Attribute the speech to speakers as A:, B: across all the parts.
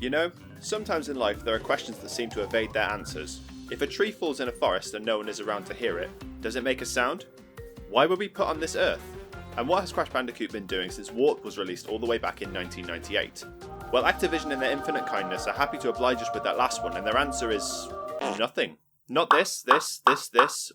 A: You know, sometimes in life there are questions that seem to evade their answers. If a tree falls in a forest and no one is around to hear it, does it make a sound? Why were we put on this earth? And what has Crash Bandicoot been doing since Warp was released all the way back in 1998? Well, Activision in their infinite kindness are happy to oblige us with that last one, and their answer is nothing. Not this,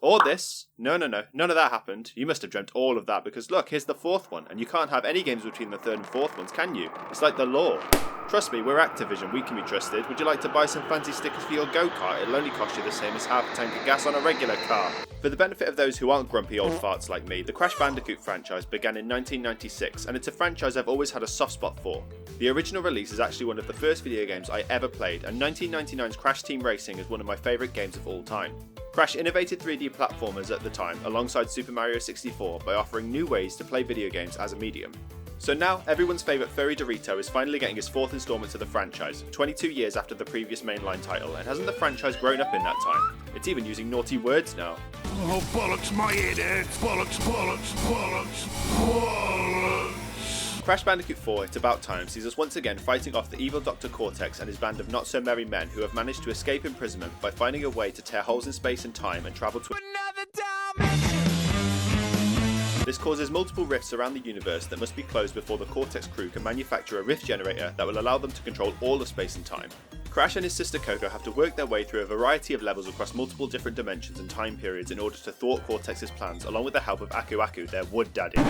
A: or this. No, none of that happened. You must have dreamt all of that because look, here's the fourth one, and you can't have any games between the third and fourth ones, can you? It's like the law. Trust me, we're Activision, we can be trusted. Would you like to buy some fancy stickers for your go-kart? It'll only cost you the same as half a tank of gas on a regular car. For the benefit of those who aren't grumpy old farts like me, the Crash Bandicoot franchise began in 1996, and it's a franchise I've always had a soft spot for. The original release is actually one of the first video games I ever played, and 1999's Crash Team Racing is one of my favourite games of all time. Crash innovated 3D platformers at the time alongside Super Mario 64 by offering new ways to play video games as a medium. So now, everyone's favourite furry Dorito is finally getting his fourth instalment to the franchise, 22 years after the previous mainline title, and hasn't the franchise grown up in that time? It's even using naughty words now.
B: Oh, bollocks, my head hurts. Bollocks, bollocks, bollocks, bollocks.
A: Crash Bandicoot 4 It's About Time sees us once again fighting off the evil Dr. Cortex and his band of not-so-merry men who have managed to escape imprisonment by finding a way to tear holes in space and time and travel to another dimension. This causes multiple rifts around the universe that must be closed before the Cortex crew can manufacture a rift generator that will allow them to control all of space and time. Crash and his sister Coco have to work their way through a variety of levels across multiple different dimensions and time periods in order to thwart Cortex's plans, along with the help of Aku Aku, their wood daddy.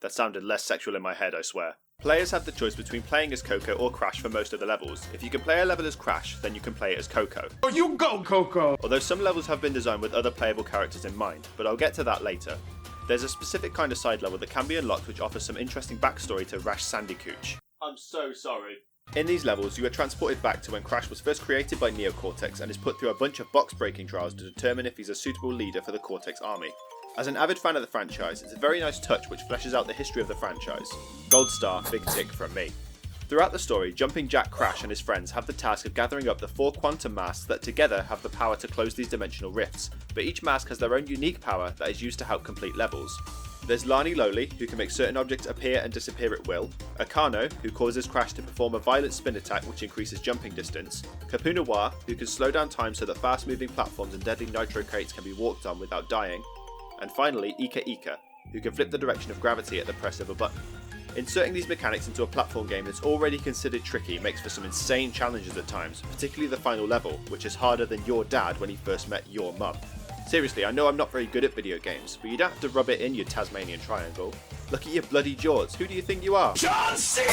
A: That sounded less sexual in my head, I swear. Players have the choice between playing as Coco or Crash for most of the levels. If you can play a level as Crash, then you can play it as Coco.
B: Oh, you go, Coco!
A: Although some levels have been designed with other playable characters in mind, but I'll get to that later. There's a specific kind of side level that can be unlocked which offers some interesting backstory to Crash Bandicoot. I'm so sorry. In these levels, you are transported back to when Crash was first created by Neo Cortex and is put through a bunch of box-breaking trials to determine if he's a suitable leader for the Cortex army. As an avid fan of the franchise, it's a very nice touch which fleshes out the history of the franchise. Gold star, big tick from me. Throughout the story, Jumping Jack Crash and his friends have the task of gathering up the 4 quantum masks that together have the power to close these dimensional rifts, but each mask has their own unique power that is used to help complete levels. There's Lani Loli, who can make certain objects appear and disappear at will, Akano, who causes Crash to perform a violent spin attack which increases jumping distance, Capu Noir, who can slow down time so that fast-moving platforms and deadly nitro crates can be walked on without dying, and finally Ika Ika, who can flip the direction of gravity at the press of a button. Inserting these mechanics into a platform game that's already considered tricky makes for some insane challenges at times, particularly the final level, which is harder than your dad when he first met your mum. Seriously, I know I'm not very good at video games, but you don't have to rub it in, you Tasmanian triangle. Look at your bloody jaws, who do you think you are?
B: John Cena!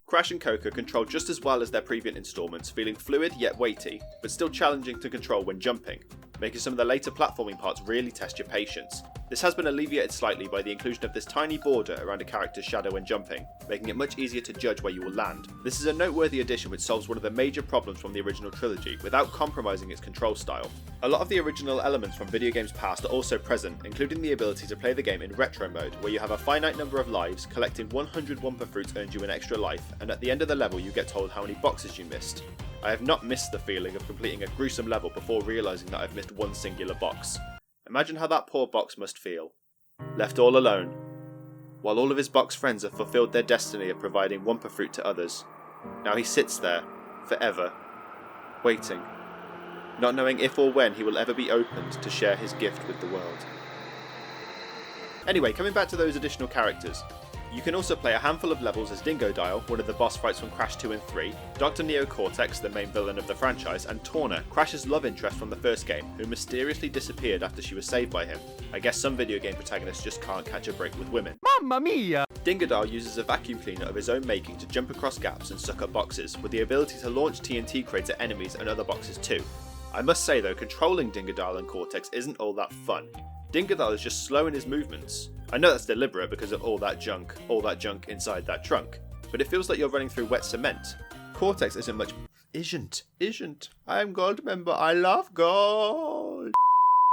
A: Crash and Coco control just as well as their previous installments, feeling fluid yet weighty, but still challenging to control when jumping, making some of the later platforming parts really test your patience. This has been alleviated slightly by the inclusion of this tiny border around a character's shadow when jumping, making it much easier to judge where you will land. This is a noteworthy addition which solves one of the major problems from the original trilogy, without compromising its control style. A lot of the original elements from video games past are also present, including the ability to play the game in retro mode, where you have a finite number of lives, collecting 100 Wumpa Fruits earns you an extra life, and at the end of the level you get told how many boxes you missed. I have not missed the feeling of completing a gruesome level before realising that I've missed one singular box. Imagine how that poor box must feel. Left all alone, while all of his box friends have fulfilled their destiny of providing Wumpa Fruit to others. Now he sits there, forever, waiting, not knowing if or when he will ever be opened to share his gift with the world. Anyway, coming back to those additional characters. You can also play a handful of levels as Dingodile, one of the boss fights from Crash 2 and 3, Dr. Neo Cortex, the main villain of the franchise, and Torna, Crash's love interest from the first game, who mysteriously disappeared after she was saved by him. I guess some video game protagonists just can't catch a break with women.
B: Mamma mia!
A: Dingodile uses a vacuum cleaner of his own making to jump across gaps and suck up boxes, with the ability to launch TNT crates at enemies and other boxes too. I must say though, controlling Dingodile and Cortex isn't all that fun. Dingodile is just slow in his movements. I know that's deliberate because of all that junk inside that trunk, but it feels like you're running through wet cement. Cortex isn't much. Isn't. I'm gold member, I love gold.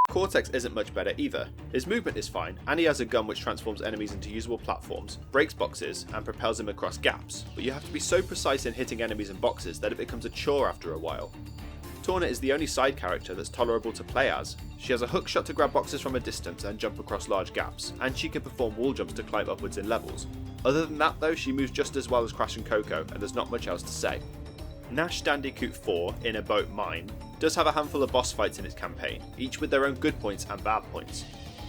A: Cortex isn't much better either. His movement is fine, and he has a gun which transforms enemies into usable platforms, breaks boxes, and propels them across gaps, but you have to be so precise in hitting enemies and boxes that it becomes a chore after a while. Torna is the only side character that's tolerable to play as. She has a hook shot to grab boxes from a distance and jump across large gaps, and she can perform wall jumps to climb upwards in levels. Other than that though, she moves just as well as Crash and Coco, and there's not much else to say. Crash Bandicoot 4, In a Boat Mine, does have a handful of boss fights in its campaign, each with their own good points and bad points.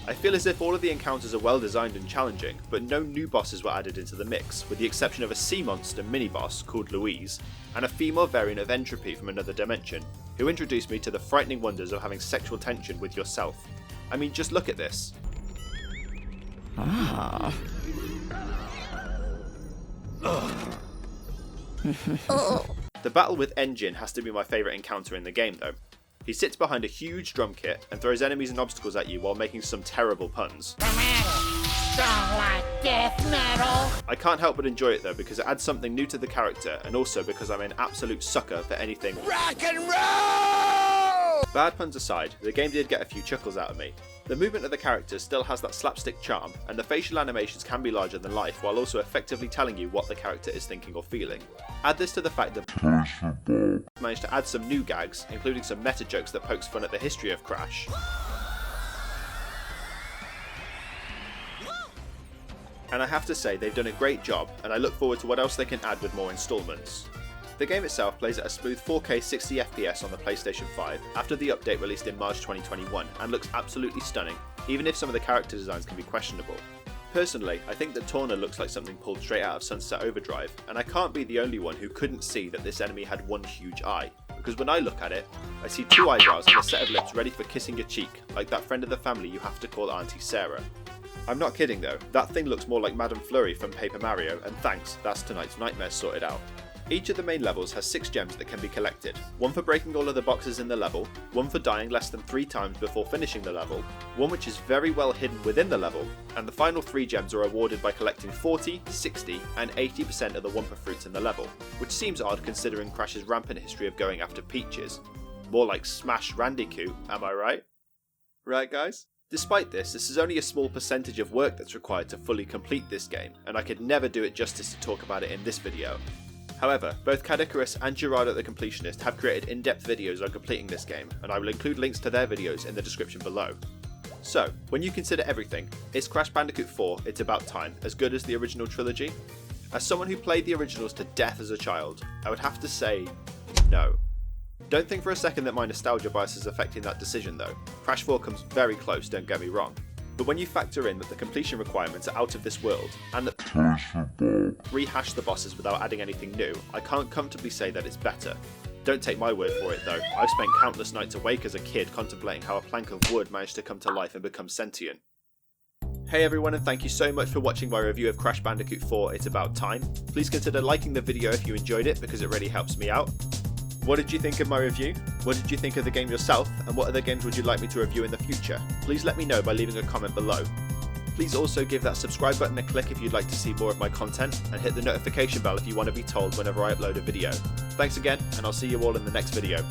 A: I feel as if all of the encounters are well designed and challenging, but no new bosses were added into the mix, with the exception of a sea monster mini-boss called Louise, and a female variant of Entropy from another dimension, who introduced me to the frightening wonders of having sexual tension with yourself. I mean, just look at this.
C: Ah.
A: The battle with Engine has to be my favourite encounter in the game though. He sits behind a huge drum kit and throws enemies and obstacles at you while making some terrible puns.
D: Strong like death metal.
A: I can't help but enjoy it though because it adds something new to the character, and also because I'm an absolute sucker for anything
B: Rock and roll!
A: Bad puns aside, the game did get a few chuckles out of me. The movement of the characters still has that slapstick charm, and the facial animations can be larger than life while also effectively telling you what the character is thinking or feeling. Add this to the fact that managed to add some new gags, including some meta jokes that pokes fun at the history of Crash. And I have to say they've done a great job, and I look forward to what else they can add with more installments. The game itself plays at a smooth 4K 60 FPS on the PlayStation 5 after the update released in March 2021 and looks absolutely stunning, even if some of the character designs can be questionable. Personally, I think that Torna looks like something pulled straight out of Sunset Overdrive, and I can't be the only one who couldn't see that this enemy had one huge eye, because when I look at it, I see two eyebrows and a set of lips ready for kissing your cheek, like that friend of the family you have to call Auntie Sarah. I'm not kidding though, that thing looks more like Madame Flurry from Paper Mario, and thanks, that's tonight's nightmare sorted out. Each of the main levels has 6 gems that can be collected, one for breaking all of the boxes in the level, one for dying less than 3 times before finishing the level, one which is very well hidden within the level, and the final 3 gems are awarded by collecting 40, 60 and 80% of the Wumpa fruits in the level, which seems odd considering Crash's rampant history of going after peaches. More like Smash Randicoot, am I right? Right guys? Despite this is only a small percentage of work that's required to fully complete this game, and I could never do it justice to talk about it in this video. However, both Kadikarus and Gerardo the Completionist have created in-depth videos on completing this game, and I will include links to their videos in the description below. So, when you consider everything, is Crash Bandicoot 4 It's About Time as good as the original trilogy? As someone who played the originals to death as a child, I would have to say no. Don't think for a second that my nostalgia bias is affecting that decision though. Crash 4 comes very close, don't get me wrong. But when you factor in that the completion requirements are out of this world, and that rehash the bosses without adding anything new, I can't comfortably say that it's better. Don't take my word for it though, I've spent countless nights awake as a kid contemplating how a plank of wood managed to come to life and become sentient. Hey everyone, and thank you so much for watching my review of Crash Bandicoot 4 It's About Time. Please consider liking the video if you enjoyed it because it really helps me out. What did you think of my review? What did you think of the game yourself? And what other games would you like me to review in the future? Please let me know by leaving a comment below. Please also give that subscribe button a click if you'd like to see more of my content, and hit the notification bell if you want to be told whenever I upload a video. Thanks again, and I'll see you all in the next video.